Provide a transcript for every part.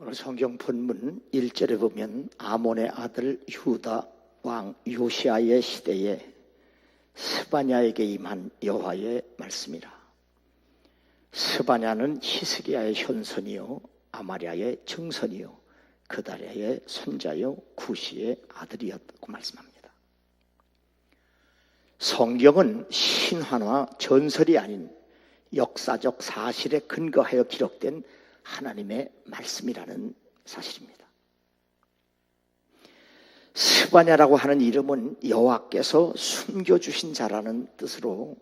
오늘 성경 본문 1절에 보면 아몬의 아들 유다 왕 요시아의 시대에 스바냐에게 임한 여호와의 말씀이라. 스바냐는 히스기야의 현손이요 아마랴의 증손이요 그다랴의 손자요 구시의 아들이었다고 말씀합니다. 성경은 신화나 전설이 아닌 역사적 사실에 근거하여 기록된 하나님의 말씀이라는 사실입니다. 스바냐라고 하는 이름은 여호와께서 숨겨주신 자라는 뜻으로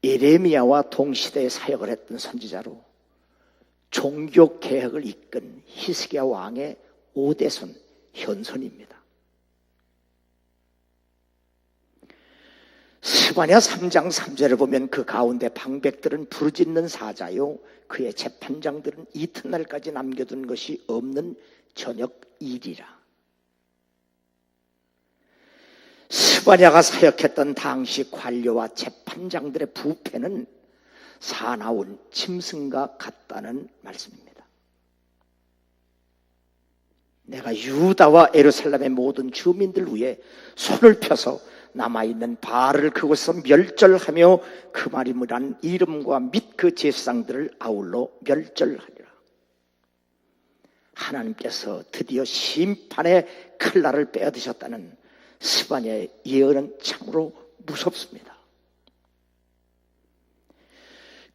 예레미야와 동시대에 사역을 했던 선지자로 종교개혁을 이끈 히스기야 왕의 5대손 현손입니다. 스바냐 3장 3절을 보면 그 가운데 방백들은 부르짖는 사자요 그의 재판장들은 이튿날까지 남겨둔 것이 없는 저녁 일이라. 스바냐가 사역했던 당시 관료와 재판장들의 부패는 사나운 짐승과 같다는 말씀입니다. 내가 유다와 예루살렘의 모든 주민들 위에 손을 펴서 남아있는 바알을 그곳에서 멸절하며 그 말이므란 이름과 및 그 제사장들을 아울러 멸절하리라. 하나님께서 드디어 심판의 칼날을 빼앗으셨다는 스바냐의 예언은 참으로 무섭습니다.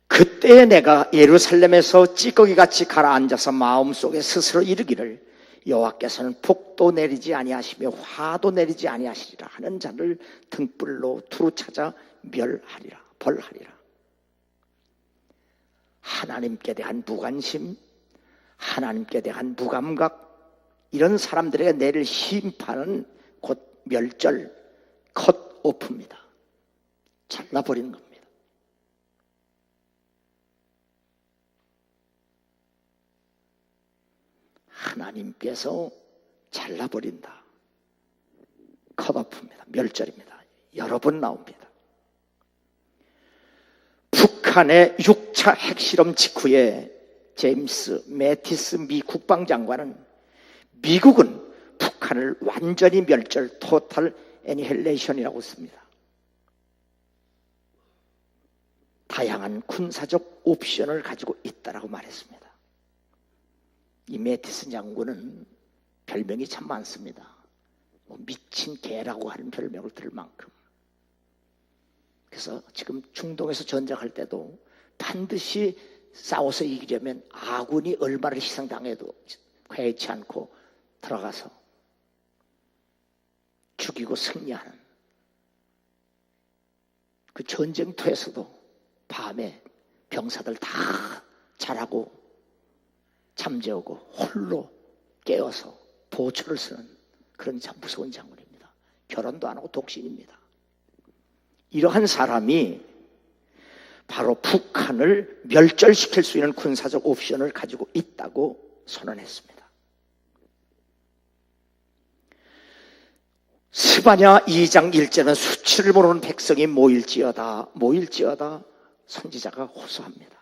그때 내가 예루살렘에서 찌꺼기같이 가라앉아서 마음속에 스스로 이르기를 여호와께서는 복도 내리지 아니하시며 화도 내리지 아니하시리라 하는 자를 등불로 두루 찾아 멸하리라 벌하리라. 하나님께 대한 무관심, 하나님께 대한 무감각, 이런 사람들에게 내릴 심판은 곧 멸절, 컷오프입니다. 잘라버리는 겁니다. 하나님께서 잘라버린다. 컷오프입니다. 멸절입니다. 여러 번 나옵니다. 북한의 6차 핵실험 직후에 제임스 매티스 미 국방장관은 미국은 북한을 완전히 멸절, 토탈 애니힐레이션이라고 씁니다. 다양한 군사적 옵션을 가지고 있다라고 말했습니다. 이 매티슨 장군은 별명이 참 많습니다. 미친 개라고 하는 별명을 들을 만큼. 그래서 지금 중동에서 전쟁할 때도 반드시 싸워서 이기려면 아군이 얼마나 희생당해도 회치 않고 들어가서 죽이고 승리하는 그 전쟁터에서도 밤에 병사들 다 자라고 잠재우고 홀로 깨어서 보초를 쓰는 그런 참 무서운 장군입니다. 결혼도 안 하고 독신입니다. 이러한 사람이 바로 북한을 멸절시킬 수 있는 군사적 옵션을 가지고 있다고 선언했습니다. 스바냐 2장 1절은 수치를 모르는 백성이 모일지어다 선지자가 호소합니다.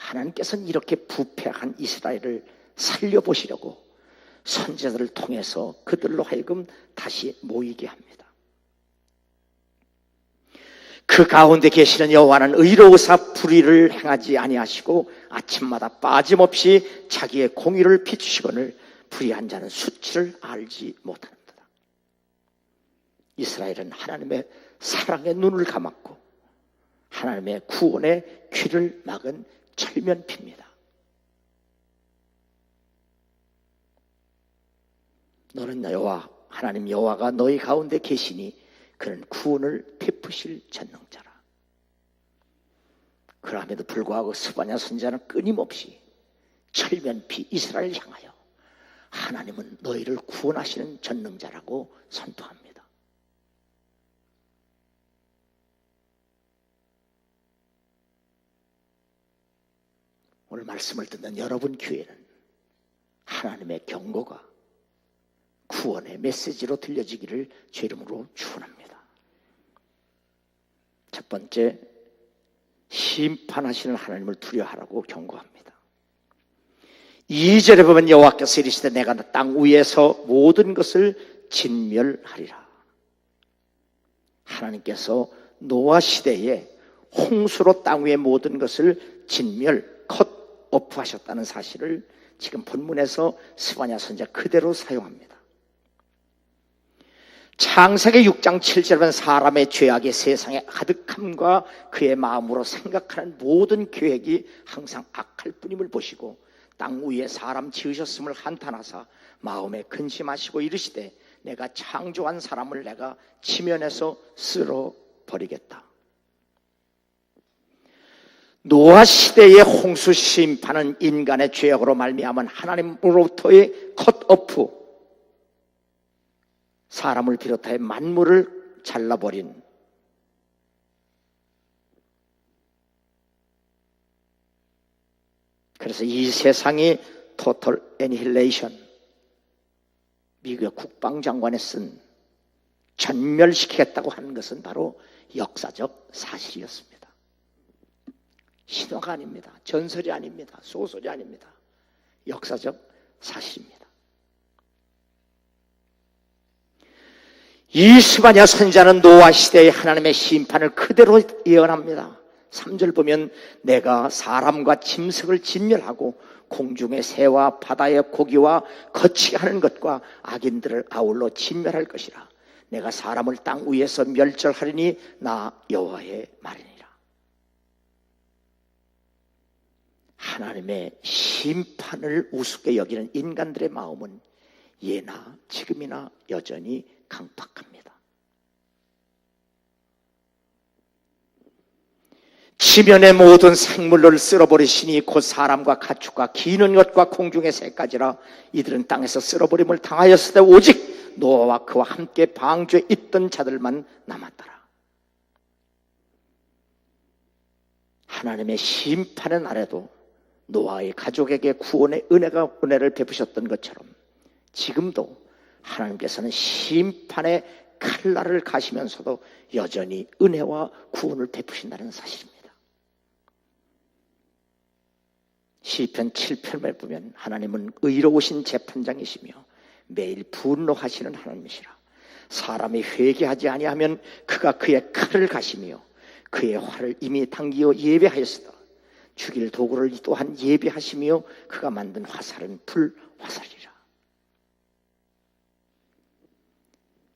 하나님께서는 이렇게 부패한 이스라엘을 살려보시려고 선지자들을 통해서 그들로 하여금 다시 모이게 합니다. 그 가운데 계시는 여호와는 의로우사 불의를 행하지 아니하시고 아침마다 빠짐없이 자기의 공의를 비추시거늘 불의한 자는 수치를 알지 못하는도다. 이스라엘은 하나님의 사랑의 눈을 감았고 하나님의 구원의 귀를 막은 철면피입니다. 너는 여호와 하나님 여호와가 너희 가운데 계시니 그는 구원을 베푸실 전능자라. 그럼에도 불구하고 스바냐 선지자는 끊임없이 철면피 이스라엘을 향하여 하나님은 너희를 구원하시는 전능자라고 선포합니다. 오늘 말씀을 듣는 여러분 귀에는 하나님의 경고가 구원의 메시지로 들려지기를 주 이름으로 축원합니다. 첫 번째, 심판하시는 하나님을 두려워하라고 경고합니다. 2절에 보면 여호와께서 이르시되 내가 땅 위에서 모든 것을 진멸하리라. 하나님께서 노아 시대에 홍수로 땅 위의 모든 것을 진멸, 컷오프 하셨다는 사실을 지금 본문에서 스바냐 선지자 그대로 사용합니다. 창세기 6장 7절은 사람의 죄악이 세상에 가득함과 그의 마음으로 생각하는 모든 계획이 항상 악할 뿐임을 보시고 땅 위에 사람 지으셨음을 한탄하사 마음에 근심하시고 이르시되 내가 창조한 사람을 내가 지면에서 쓸어버리겠다. 노아 시대의 홍수 심판은 인간의 죄악으로 말미암은 하나님으로부터의 컷오프, 사람을 비롯하여 만물을 잘라버린 그래서 이 세상이 토탈 애니힐레이션, 미국의 국방장관에 쓴 전멸시키겠다고 하는 것은 바로 역사적 사실이었습니다. 신화가 아닙니다. 전설이 아닙니다. 소설이 아닙니다. 역사적 사실입니다. 이 스바냐 선지자는 노아 시대의 하나님의 심판을 그대로 예언합니다. 3절 보면 내가 사람과 짐승을 진멸하고 공중의 새와 바다의 고기와 거치게 하는 것과 악인들을 아울러 진멸할 것이라. 내가 사람을 땅 위에서 멸절하리니 나 여호와의 말이니라. 하나님의 심판을 우습게 여기는 인간들의 마음은 예나 지금이나 여전히 강팍합니다. 지면의 모든 생물을 쓸어버리시니 곧 사람과 가축과 기는 것과 공중의 새까지라. 이들은 땅에서 쓸어버림을 당하였을 때 오직 노아와 그와 함께 방주에 있던 자들만 남았더라. 하나님의 심판의 날에도 노아의 가족에게 구원의 은혜를 베푸셨던 것처럼 지금도 하나님께서는 심판의 칼날을 가시면서도 여전히 은혜와 구원을 베푸신다는 사실입니다. 시편 7편에 보면 하나님은 의로우신 재판장이시며 매일 분노하시는 하나님이시라. 사람이 회개하지 아니하면 그가 그의 칼을 가시며 그의 활을 이미 당기어 예배하였으다. 죽일 도구를 또한 예비하시며 그가 만든 화살은 불화살이라.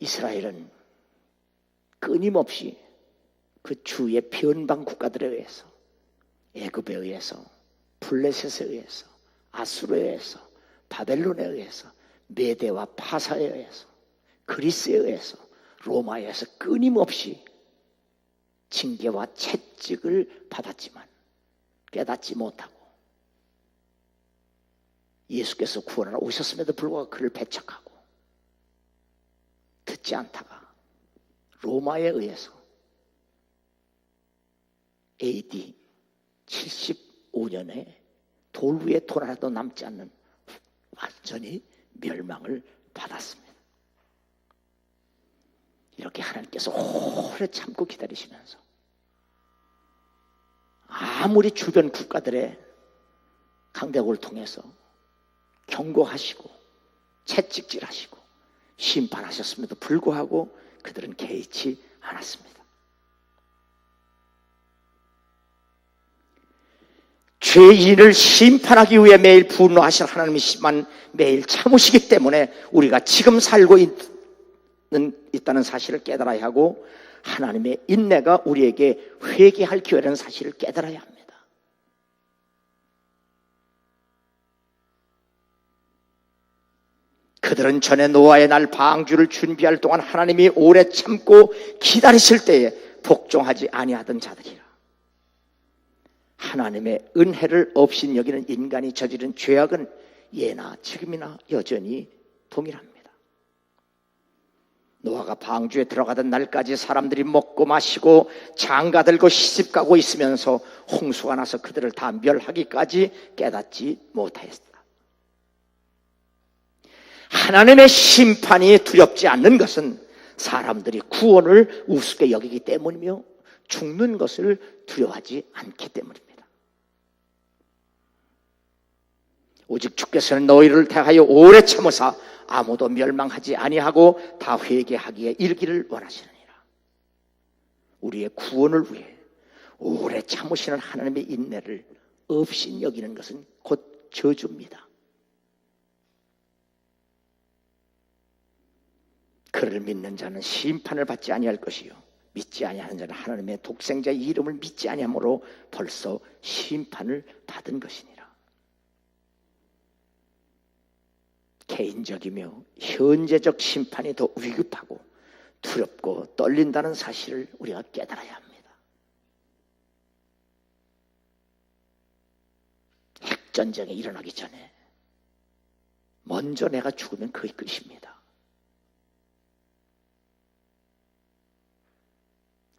이스라엘은 끊임없이 그 주위의 변방 국가들에 의해서, 애굽에 의해서, 블레셋에 의해서, 아수르에 의해서, 바벨론에 의해서, 메대와 파사에 의해서, 그리스에 의해서, 로마에 의해서 끊임없이 징계와 채찍을 받았지만 깨닫지 못하고 예수께서 구원하러 오셨음에도 불구하고 그를 배척하고 듣지 않다가 로마에 의해서 AD 75년에 돌 위에 돌 하나도 남지 않는 완전히 멸망을 받았습니다. 이렇게 하나님께서 오래 참고 기다리시면서 아무리 주변 국가들의 강대국을 통해서 경고하시고 채찍질하시고 심판하셨음에도 불구하고 그들은 개의치 않았습니다. 죄인을 심판하기 위해 매일 분노하실 하나님이시만 매일 참으시기 때문에 우리가 지금 살고 있다는 사실을 깨달아야 하고 하나님의 인내가 우리에게 회개할 기회라는 사실을 깨달아야 합니다. 그들은 전에 노아의 날 방주를 준비할 동안 하나님이 오래 참고 기다리실 때에 복종하지 아니하던 자들이라. 하나님의 은혜를 없인 여기는 인간이 저지른 죄악은 예나 지금이나 여전히 동일합니다. 노아가 방주에 들어가던 날까지 사람들이 먹고 마시고 장가들고 시집가고 있으면서 홍수가 나서 그들을 다 멸하기까지 깨닫지 못하였다. 하나님의 심판이 두렵지 않는 것은 사람들이 구원을 우습게 여기기 때문이며 죽는 것을 두려워하지 않기 때문입니다. 오직 주께서는 너희를 대하여 오래 참으사 아무도 멸망하지 아니하고 다 회개하기에 이르기를 원하시느니라. 우리의 구원을 위해 오래 참으시는 하나님의 인내를 없이 여기는 것은 곧 저주입니다. 그를 믿는 자는 심판을 받지 아니할 것이요 믿지 아니하는 자는 하나님의 독생자의 이름을 믿지 아니함으로 벌써 심판을 받은 것이니라. 개인적이며 현재적 심판이 더 위급하고 두렵고 떨린다는 사실을 우리가 깨달아야 합니다. 핵전쟁이 일어나기 전에 먼저 내가 죽으면 그의 끝입니다.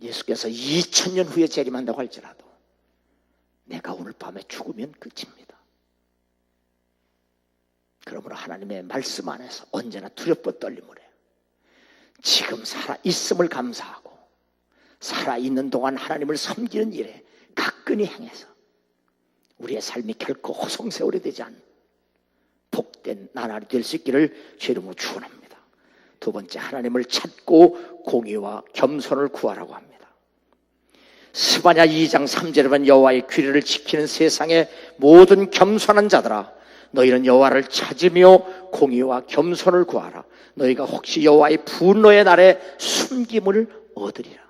예수께서 2000년 후에 재림한다고 할지라도 내가 오늘 밤에 죽으면 끝입니다. 그러므로 하나님의 말씀 안에서 언제나 두렵고 떨림을 해요. 지금 살아있음을 감사하고 살아있는 동안 하나님을 섬기는 일에 가끈히 행해서 우리의 삶이 결코 허송세월이 되지 않은 복된 나날이 될 수 있기를 주 이름으로 축원합니다. 두 번째, 하나님을 찾고 공의와 겸손을 구하라고 합니다. 스바냐 2장 3절에 보면 여호와의 규례를 지키는 세상의 모든 겸손한 자들아 너희는 여호와를 찾으며 공의와 겸손을 구하라. 너희가 혹시 여호와의 분노의 날에 숨김을 얻으리라.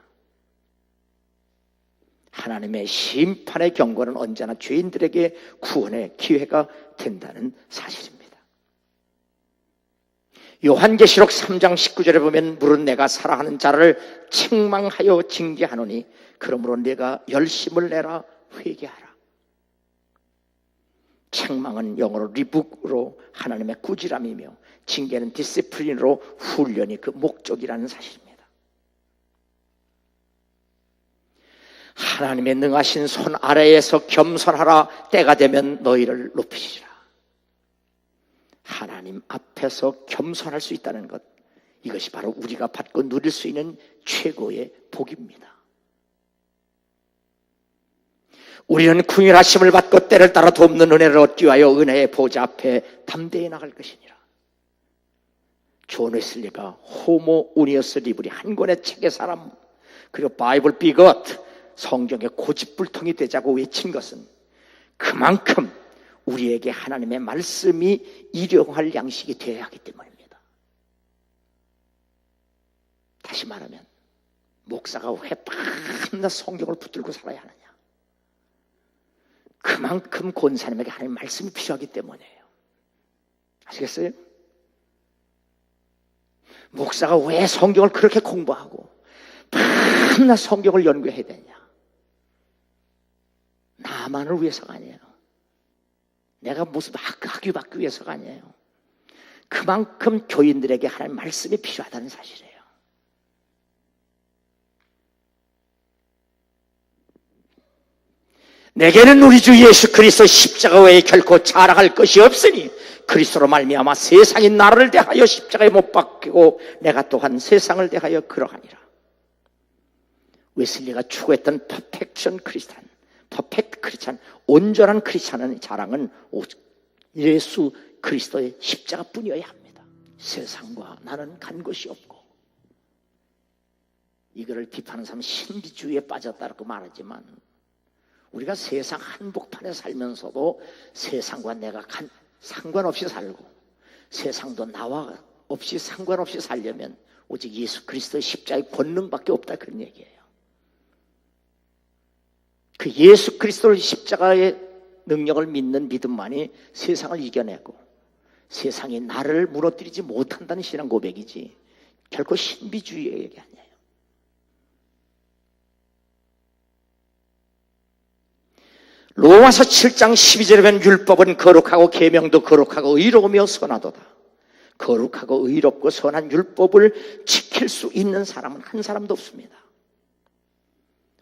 하나님의 심판의 경고는 언제나 죄인들에게 구원의 기회가 된다는 사실입니다. 요한계시록 3장 19절에 보면 물은 내가 사랑하는 자를 책망하여 징계하노니 그러므로 내가 열심을 내라 회개하라. 책망은 영어로 리북으로 하나님의 꾸지람이며 징계는 디시플린으로 훈련이 그 목적이라는 사실입니다. 하나님의 능하신 손 아래에서 겸손하라. 때가 되면 너희를 높이시라. 하나님 앞에서 겸손할 수 있다는 것, 이것이 바로 우리가 받고 누릴 수 있는 최고의 복입니다. 우리는 긍휼하심을 받고 때를 따라 돕는 은혜를 얻기 위하여 은혜의 보좌 앞에 담대히 나갈 것이니라. 존 웨슬리가 호모 우니어스 리브리 한 권의 책의 사람, 그리고 바이블 비것 성경의 고집불통이 되자고 외친 것은 그만큼 우리에게 하나님의 말씀이 일용할 양식이 되어야 하기 때문입니다. 다시 말하면 목사가 왜 밤낮 성경을 붙들고 살아야 하느냐? 그만큼 권사님에게 하나님의 말씀이 필요하기 때문이에요. 아시겠어요? 목사가 왜 성경을 그렇게 공부하고 밤낮 성경을 연구해야 되냐? 나만을 위해서가 아니에요. 내가 무슨 학위 받기 위해서가 아니에요. 그만큼 교인들에게 하나님의 말씀이 필요하다는 사실이에요. 내게는 우리 주 예수 그리스도 십자가 외에 결코 자랑할 것이 없으니 그리스도로 말미암아 세상이 나를 대하여 십자가에 못 박히고 내가 또한 세상을 대하여 그러하니라. 웨슬리가 추구했던 퍼펙션 크리스찬, 퍼펙트 크리스찬, 온전한 크리스찬의 자랑은 예수 그리스도의 십자가뿐이어야 합니다. 세상과 나는 간 것이 없고, 이거를 비판하는 사람은 신비주의에 빠졌다고 말하지만 우리가 세상 한복판에 살면서도 세상과 내가 상관없이 살고 세상도 나와 없이 상관없이 살려면 오직 예수 그리스도의 십자가의 권능밖에 없다, 그런 얘기예요. 그 예수 그리스도의 십자가의 능력을 믿는 믿음만이 세상을 이겨내고 세상이 나를 무너뜨리지 못한다는 신앙 고백이지 결코 신비주의의 얘기 아니에요. 로마서 7장 12절에 보면 율법은 거룩하고 계명도 거룩하고 의로우며 선하도다. 거룩하고 의롭고 선한 율법을 지킬 수 있는 사람은 한 사람도 없습니다.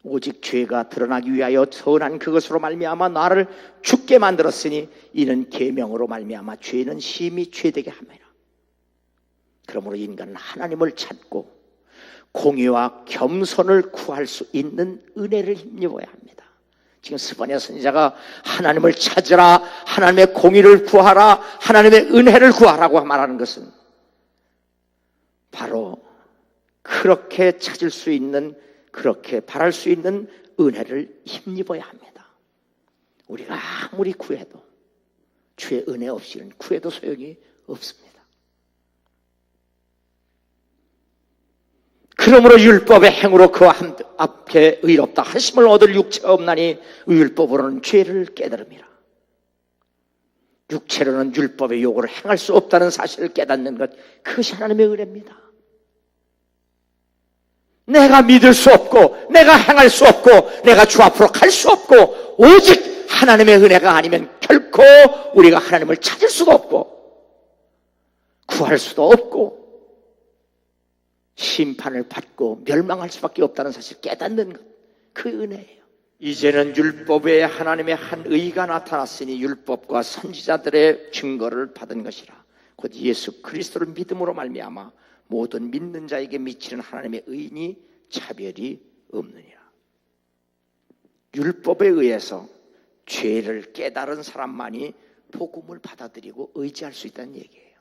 오직 죄가 드러나기 위하여 선한 그것으로 말미암아 나를 죽게 만들었으니 이는 계명으로 말미암아 죄는 심히 죄되게 함이라. 그러므로 인간은 하나님을 찾고 공의와 겸손을 구할 수 있는 은혜를 힘입어야 합니다. 지금 스바냐 선지자가 하나님을 찾으라, 하나님의 공의를 구하라, 하나님의 은혜를 구하라고 말하는 것은 바로 그렇게 찾을 수 있는, 그렇게 바랄 수 있는 은혜를 힘입어야 합니다. 우리가 아무리 구해도 주의 은혜 없이는 구해도 소용이 없습니다. 그러므로 율법의 행으로 그 앞에 의롭다 하심을 얻을 육체가 없나니 율법으로는 죄를 깨달음이라. 육체로는 율법의 요구를 행할 수 없다는 사실을 깨닫는 것, 그것이 하나님의 은혜입니다. 내가 믿을 수 없고, 내가 행할 수 없고, 내가 주 앞으로 갈 수 없고, 오직 하나님의 은혜가 아니면 결코 우리가 하나님을 찾을 수도 없고, 구할 수도 없고, 심판을 받고 멸망할 수밖에 없다는 사실을 깨닫는 것, 그 은혜예요. 이제는 율법에 하나님의 한 의가 나타났으니 율법과 선지자들의 증거를 받은 것이라. 곧 예수 그리스도를 믿음으로 말미암아 모든 믿는 자에게 미치는 하나님의 의인이 차별이 없느니라. 율법에 의해서 죄를 깨달은 사람만이 복음을 받아들이고 의지할 수 있다는 얘기예요.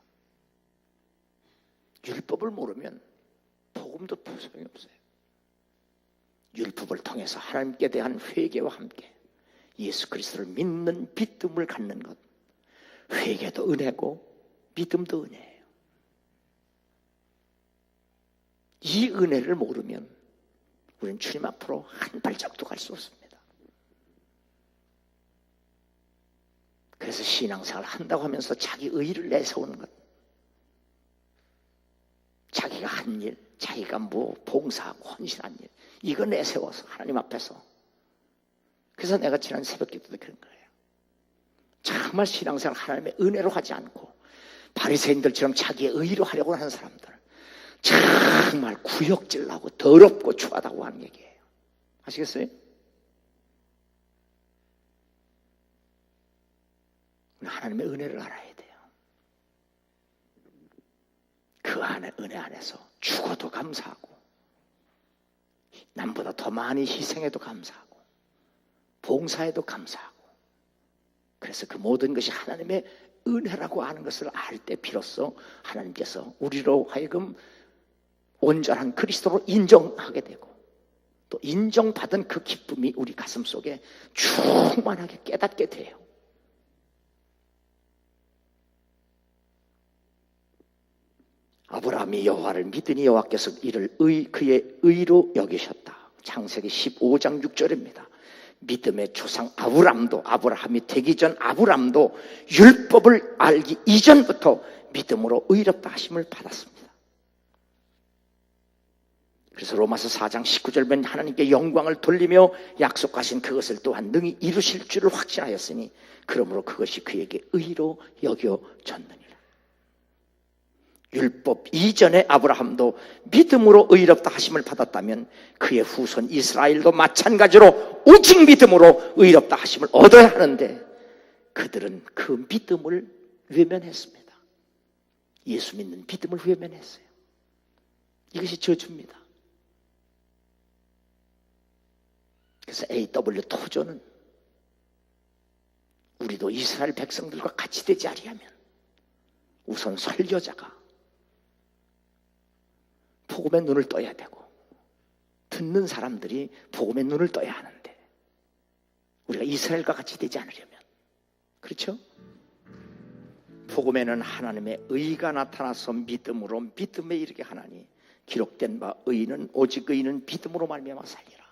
율법을 모르면 복음도 소용이 없어요. 율법을 통해서 하나님께 대한 회개와 함께 예수 그리스도를 믿는 믿음을 갖는 것, 회개도 은혜고 믿음도 은혜예요. 이 은혜를 모르면 우리는 주님 앞으로 한 발짝도 갈 수 없습니다. 그래서 신앙생활을 한다고 하면서 자기 의의를 내세우는 것, 자기가 한 일, 자기가 뭐 봉사하고 헌신한 일, 이거 내세워서 하나님 앞에서. 그래서 내가 지난 새벽 기도 때 그런 거예요. 정말 신앙생활 하나님의 은혜로 하지 않고 바리새인들처럼 자기의 의로 하려고 하는 사람들, 정말 구역질나고 더럽고 추하다고 하는 얘기예요. 아시겠어요? 하나님의 은혜를 알아야 돼요. 그 안에, 은혜 안에서 죽어도 감사하고, 남보다 더 많이 희생해도 감사하고, 봉사해도 감사하고, 그래서 그 모든 것이 하나님의 은혜라고 하는 것을 알 때 비로소 하나님께서 우리로 하여금 온전한 그리스도로 인정하게 되고, 또 인정받은 그 기쁨이 우리 가슴 속에 충만하게 깨닫게 돼요. 아브라함이 여호와를 믿으니 여호와께서 이를 그의 의로 여기셨다. 창세기 15장 6절입니다. 믿음의 조상 아브라함이 되기 전 아브라함도 율법을 알기 이전부터 믿음으로 의롭다 하심을 받았습니다. 그래서 로마서 4장 19절 보면 하나님께 영광을 돌리며 약속하신 그것을 또한 능히 이루실 줄을 확신하였으니 그러므로 그것이 그에게 의로 여겨졌느니라. 율법 이전에 아브라함도 믿음으로 의롭다 하심을 받았다면 그의 후손 이스라엘도 마찬가지로 오직 믿음으로 의롭다 하심을 얻어야 하는데 그들은 그 믿음을 외면했습니다. 예수 믿는 믿음을 외면했어요. 이것이 저주입니다. 그래서 A.W. 토저는 우리도 이스라엘 백성들과 같이 되지 아니하면 우선 설교자가 복음의 눈을 떠야 되고 듣는 사람들이 복음의 눈을 떠야 하는데 우리가 이스라엘과 같이 되지 않으려면, 그렇죠? 복음에는 하나님의 의가 나타나서 믿음으로 믿음에 이르게 하나니 기록된 바 의인은 오직 의인은 믿음으로 말미암아 살리라.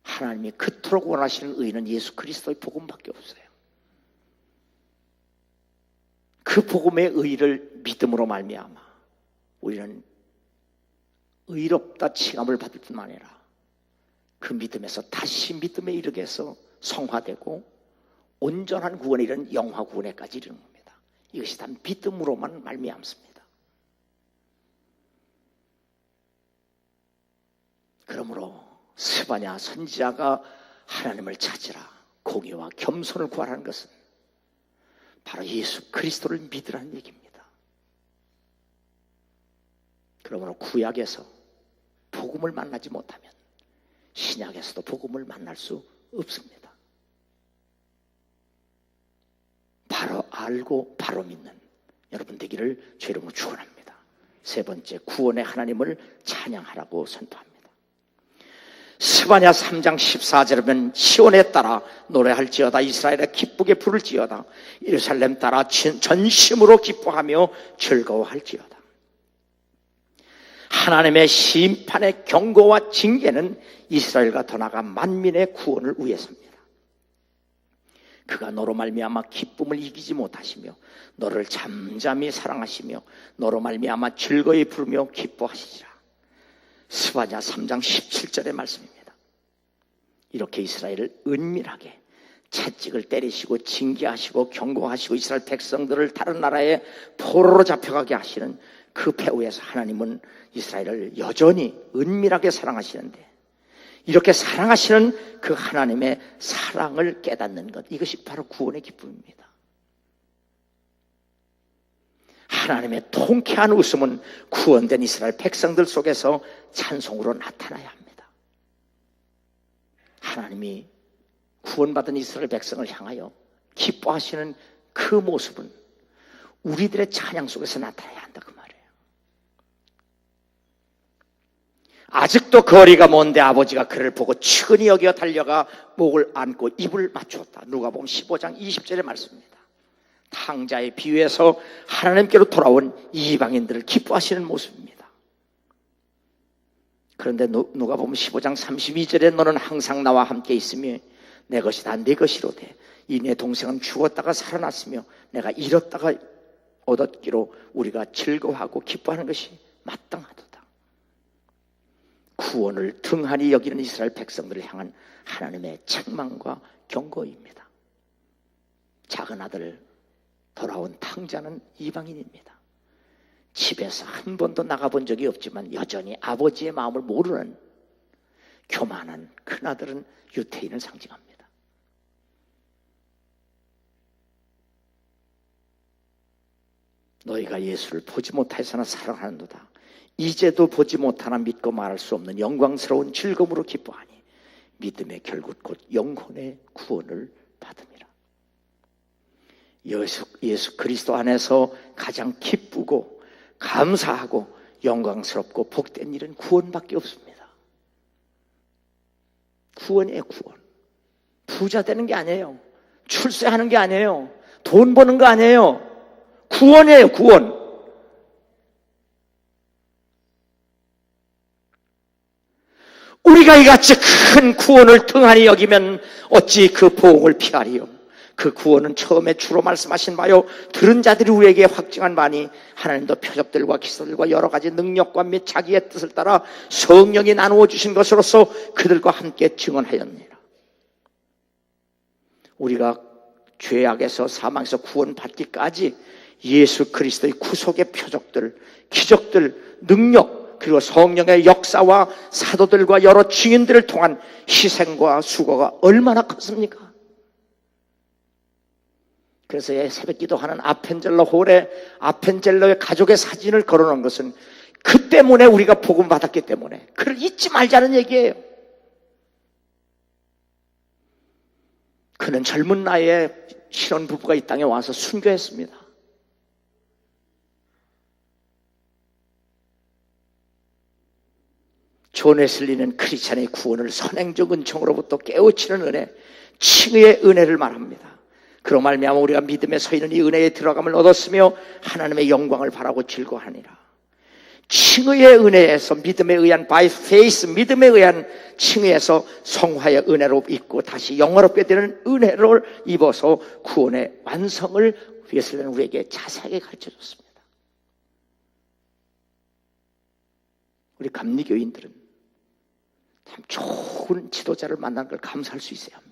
하나님이 그토록 원하시는 의인은 예수 그리스도의 복음밖에 없어요. 그 복음의 의를 믿음으로 말미암아 우리는 의롭다 칭함을 받을 뿐만 아니라 그 믿음에서 다시 믿음에 이르게 해서 성화되고 온전한 구원에 이르는 영화 구원에까지 이르는 겁니다. 이것이 다 믿음으로만 말미암습니다. 그러므로 스바냐 선지자가 하나님을 찾으라, 공의와 겸손을 구하라는 것은 바로 예수 그리스도를 믿으라는 얘기입니다. 그러므로 구약에서 복음을 만나지 못하면 신약에서도 복음을 만날 수 없습니다. 바로 알고 바로 믿는 여러분 되기를 주의 이름으로 축원합니다. 세 번째, 구원의 하나님을 찬양하라고 선포합니다. 스바냐 3장 14절에 보면 시온에 따라 노래할지어다, 이스라엘에 기쁘게 부를지어다, 예루살렘 따라 전심으로 기뻐하며 즐거워할지어다. 하나님의 심판의 경고와 징계는 이스라엘과 더 나아가 만민의 구원을 위해서입니다. 그가 너로 말미암아 기쁨을 이기지 못하시며 너를 잠잠히 사랑하시며 너로 말미암아 즐거이 부르며 기뻐하시리라. 스바냐 3장 17절의 말씀입니다. 이렇게 이스라엘을 은밀하게 채찍을 때리시고 징계하시고 경고하시고 이스라엘 백성들을 다른 나라에 포로로 잡혀가게 하시는 그 배후에서 하나님은 이스라엘을 여전히 은밀하게 사랑하시는데, 이렇게 사랑하시는 그 하나님의 사랑을 깨닫는 것, 이것이 바로 구원의 기쁨입니다. 하나님의 통쾌한 웃음은 구원된 이스라엘 백성들 속에서 찬송으로 나타나야 합니다. 하나님이 구원받은 이스라엘 백성을 향하여 기뻐하시는 그 모습은 우리들의 찬양 속에서 나타나야 한다, 그 말이에요. 아직도 거리가 먼데 아버지가 그를 보고 측은히 여겨 달려가 목을 안고 입을 맞추었다. 누가복음 15장 20절의 말씀입니다. 탕자의 비유에서 하나님께로 돌아온 이방인들을 기뻐하시는 모습입니다. 그런데 누가복음 15장 32절에 너는 항상 나와 함께 있으며 내 것이 다 내 것이로되 이 내 동생은 죽었다가 살아났으며 내가 잃었다가 얻었기로 우리가 즐거워하고 기뻐하는 것이 마땅하도다. 구원을 등한히 여기는 이스라엘 백성들을 향한 하나님의 책망과 경고입니다. 작은 아들 돌아온 탕자는 이방인입니다. 집에서 한 번도 나가본 적이 없지만 여전히 아버지의 마음을 모르는 교만한 큰아들은 유태인을 상징합니다. 너희가 예수를 보지 못하여서나 사랑하는도다. 이제도 보지 못하나 믿고 말할 수 없는 영광스러운 즐거움으로 기뻐하니 믿음의 결국 곧 영혼의 구원을 받음이라. 예수 그리스도 안에서 가장 기쁘고 감사하고 영광스럽고 복된 일은 구원밖에 없습니다. 구원이에요, 구원. 부자 되는 게 아니에요. 출세하는 게 아니에요. 돈 버는 거 아니에요. 구원이에요, 구원. 우리가 이같이 큰 구원을 등한히 여기면 어찌 그 보응을 피하리요. 그 구원은 처음에 주로 말씀하신 바요 들은 자들이 우리에게 확증한 바니 하나님도 표적들과 기사들과 여러 가지 능력과 및 자기의 뜻을 따라 성령이 나누어 주신 것으로서 그들과 함께 증언하였느니라. 우리가 죄악에서 사망에서 구원받기까지 예수 그리스도의 구속의 표적들, 기적들, 능력, 그리고 성령의 역사와 사도들과 여러 증인들을 통한 희생과 수고가 얼마나 컸습니까? 그래서 새벽 기도하는 아펜젤러 홀에 아펜젤러의 가족의 사진을 걸어놓은 것은 그 때문에 우리가 복음 받았기 때문에 그를 잊지 말자는 얘기예요. 그는 젊은 나이에 신혼부부가 이 땅에 와서 순교했습니다. 존 웨슬리는 크리스찬의 구원을 선행적 은총으로부터 깨우치는 은혜, 칭의의 은혜를 말합니다. 그로 말미암아 우리가 믿음에 서 있는 이 은혜에 들어감을 얻었으며 하나님의 영광을 바라고 즐거워하니라. 칭의의 은혜에서 믿음에 의한 by faith, 믿음에 의한 칭의에서 성화의 은혜로 입고 다시 영화롭게 되는 은혜를 입어서 구원의 완성을 웨슬리는 우리에게 자세하게 가르쳐줬습니다. 우리 감리교인들은 참 좋은 지도자를 만난 걸 감사할 수 있어야 합니다.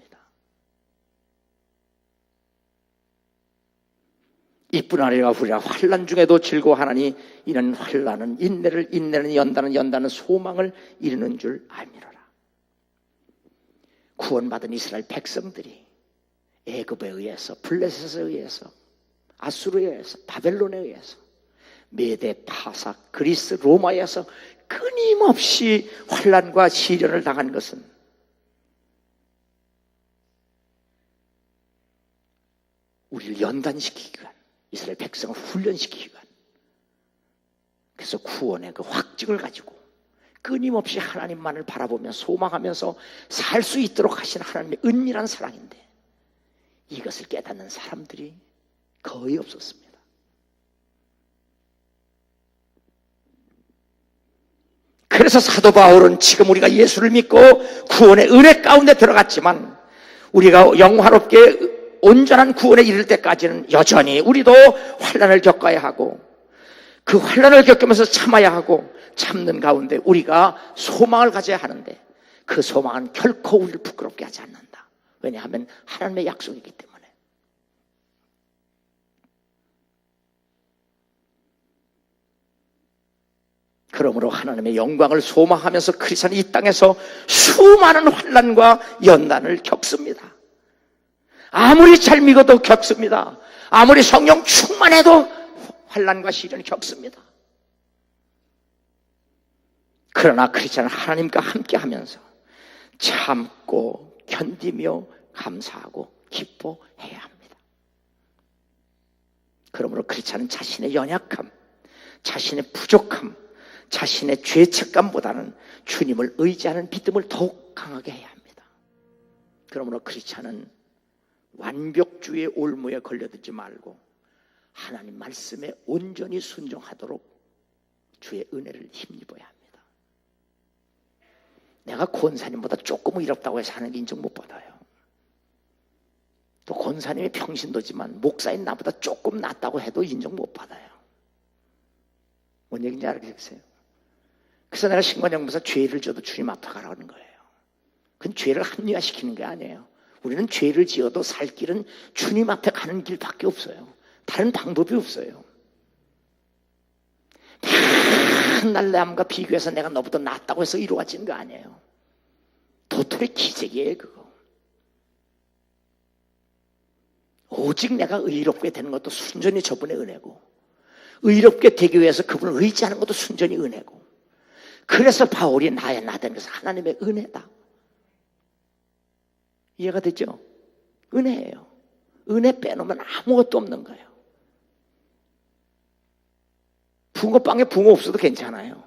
이뿐 아니라 우리가 환난 중에도 즐거워하나니 이는 환난은 인내를, 인내는 연단은, 연단은 소망을 이루는 줄 알미로라. 구원받은 이스라엘 백성들이 애굽에 의해서, 블레셋에 의해서, 아수르에 의해서, 바벨론에 의해서, 메대, 파사, 그리스, 로마에서 끊임없이 환난과 시련을 당한 것은 우리를 연단시키기 위한, 이스라엘 백성을 훈련시키기 위한, 그래서 구원의 그 확증을 가지고 끊임없이 하나님만을 바라보며 소망하면서 살 수 있도록 하신 하나님의 은밀한 사랑인데, 이것을 깨닫는 사람들이 거의 없었습니다. 그래서 사도 바울은 지금 우리가 예수를 믿고 구원의 은혜 가운데 들어갔지만, 우리가 영화롭게 온전한 구원에 이를 때까지는 여전히 우리도 환난을 겪어야 하고, 그 환난을 겪으면서 참아야 하고, 참는 가운데 우리가 소망을 가져야 하는데, 그 소망은 결코 우리를 부끄럽게 하지 않는다. 왜냐하면 하나님의 약속이기 때문에. 그러므로 하나님의 영광을 소망하면서 크리스천이 이 땅에서 수많은 환난과 연단을 겪습니다. 아무리 잘 믿어도 겪습니다. 아무리 성령 충만해도 환난과 시련을 겪습니다. 그러나 크리스천은 하나님과 함께하면서 참고 견디며 감사하고 기뻐해야 합니다. 그러므로 크리스천은 자신의 연약함, 자신의 부족함, 자신의 죄책감보다는 주님을 의지하는 믿음을 더욱 강하게 해야 합니다. 그러므로 크리스천은 완벽주의의 올무에 걸려들지 말고 하나님 말씀에 온전히 순종하도록 주의 은혜를 힘입어야 합니다. 내가 권사님보다 조금 의롭다고 해서 하나님 인정 못 받아요. 또 권사님이 평신도지만 목사인 나보다 조금 낫다고 해도 인정 못 받아요. 뭔 얘기인지 알겠어요? 그래서 내가 신관영부사 죄를 져도 주님 앞에 가라는 거예요. 그건 죄를 합리화시키는 게 아니에요. 우리는 죄를 지어도 살 길은 주님 앞에 가는 길밖에 없어요. 다른 방법이 없어요. 맨날 남과 비교해서 내가 너보다 낫다고 해서 이루어진 거 아니에요. 도토리 기적이에요, 그거. 오직 내가 의롭게 되는 것도 순전히 저분의 은혜고, 의롭게 되기 위해서 그분을 의지하는 것도 순전히 은혜고, 그래서 바울이 나야 나된 것은 하나님의 은혜다. 이해가 되죠? 은혜예요. 은혜 빼놓으면 아무것도 없는 거예요. 붕어빵에 붕어 없어도 괜찮아요.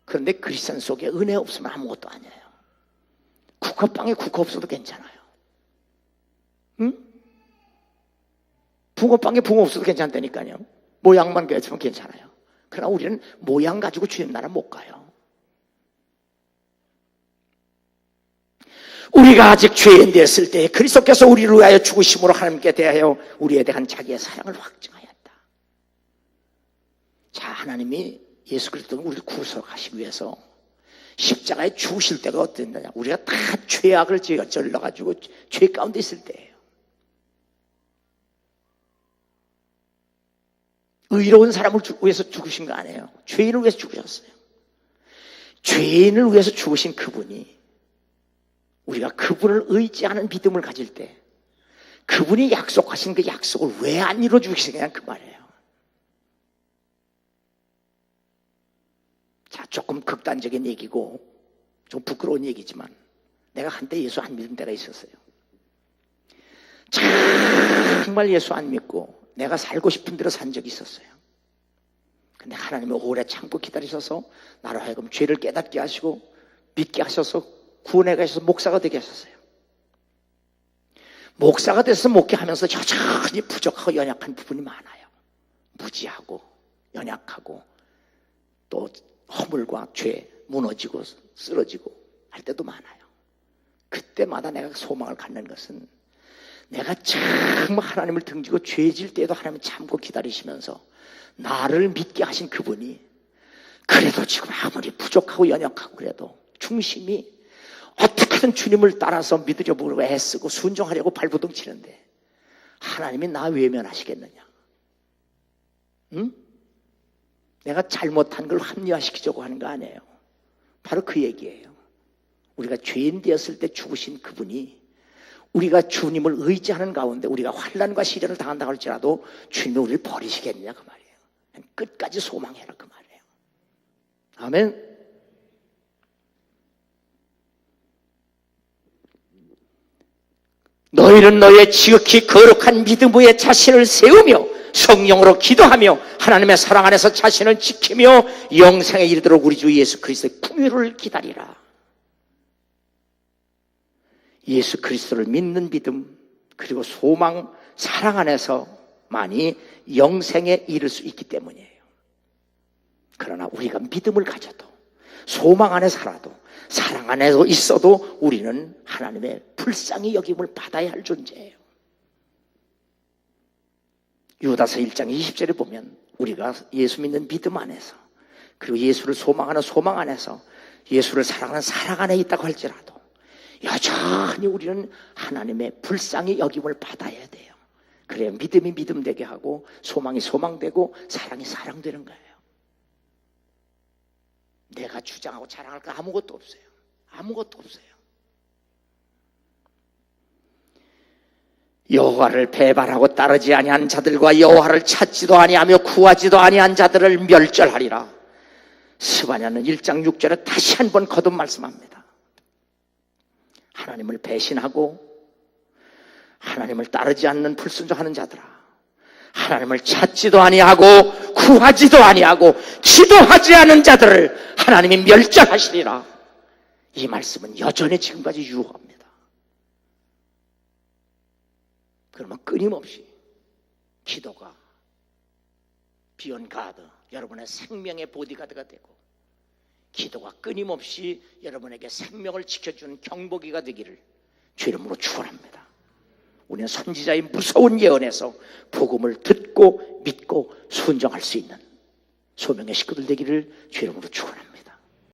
그런데 크리스천 속에 은혜 없으면 아무것도 아니에요. 국화빵에 국화 없어도 괜찮아요. 응? 붕어빵에 붕어 없어도 괜찮다니까요. 모양만 괜찮으면 괜찮아요. 그러나 우리는 모양 가지고 주님 나라 못 가요. 우리가 아직 죄인 되었을 때 그리스도께서 우리를 위하여 죽으심으로 하나님께 대하여 우리에 대한 자기의 사랑을 확증하였다. 자, 하나님이 예수 그리스도는 우리를 구속하시기 위해서 십자가에 죽으실 때가 어땠느냐? 우리가 다 죄악을 저질러가지고 죄 가운데 있을 때예요. 의로운 사람을 위해서 죽으신 거 아니에요. 죄인을 위해서 죽으셨어요. 죄인을 위해서 죽으신 그분이, 우리가 그분을 의지하는 믿음을 가질 때 그분이 약속하신 그 약속을 왜 안 이루어 주시느냐, 그 말이에요. 자, 조금 극단적인 얘기고 좀 부끄러운 얘기지만, 내가 한때 예수 안 믿은 때가 있었어요. 정말 예수 안 믿고 내가 살고 싶은 대로 산 적이 있었어요. 근데 하나님은 오래 참고 기다리셔서 나로 하여금 죄를 깨닫게 하시고 믿게 하셔서 구원해 가셔서 목사가 되게 하셨어요. 목사가 돼서 목회하면서 여전히 부족하고 연약한 부분이 많아요. 무지하고 연약하고 또 허물과 죄, 무너지고 쓰러지고 할 때도 많아요. 그때마다 내가 소망을 갖는 것은, 내가 정말 하나님을 등지고 죄질 때에도 하나님 참고 기다리시면서 나를 믿게 하신 그분이, 그래도 지금 아무리 부족하고 연약하고 그래도 중심이 어떻게든 주님을 따라서 믿으려고 애쓰고 순종하려고 발버둥 치는데 하나님이 나 외면하시겠느냐? 응? 내가 잘못한 걸 합리화시키려고 하는 거 아니에요. 바로 그 얘기예요. 우리가 죄인 되었을 때 죽으신 그분이, 우리가 주님을 의지하는 가운데 우리가 환난과 시련을 당한다고 할지라도 주님이 우리를 버리시겠느냐, 그 말이에요. 끝까지 소망해라, 그 말이에요. 아멘. 너희는 너희의 지극히 거룩한 믿음 위에 자신을 세우며 성령으로 기도하며 하나님의 사랑 안에서 자신을 지키며 영생에 이르도록 우리 주 예수 그리스도의 풍요를 기다리라. 예수 그리스도를 믿는 믿음, 그리고 소망, 사랑 안에서만이 영생에 이를 수 있기 때문이에요. 그러나 우리가 믿음을 가져도, 소망 안에 살아도, 사랑 안에서 있어도 우리는 하나님의 불쌍히 여김을 받아야 할 존재예요. 유다서 1장 20절에 보면 우리가 예수 믿는 믿음 안에서, 그리고 예수를 소망하는 소망 안에서, 예수를 사랑하는 사랑 안에 있다고 할지라도 여전히 우리는 하나님의 불쌍히 여김을 받아야 돼요. 그래야 믿음이 믿음되게 하고 소망이 소망되고 사랑이 사랑되는 거예요. 내가 주장하고 자랑할 거 아무것도 없어요. 아무것도 없어요. 여호와를 배반하고 따르지 아니한 자들과 여호와를 찾지도 아니하며 구하지도 아니한 자들을 멸절하리라. 스바냐는 1장 6절에 다시 한번 거듭 말씀합니다. 하나님을 배신하고 하나님을 따르지 않는 불순종하는 자들아, 하나님을 찾지도 아니하고 구하지도 아니하고 기도하지 않은 자들을 하나님이 멸절하시리라. 이 말씀은 여전히 지금까지 유효합니다. 그러면 끊임없이 기도가 비욘 가드, 여러분의 생명의 보디가드가 되고, 기도가 끊임없이 여러분에게 생명을 지켜주는 경보기가 되기를 주 이름으로 축원합니다. 우리는 선지자의 무서운 예언에서 복음을 듣고 믿고 순종할 수 있는 소명의 식구들 되기를 주 이름으로 축원합니다.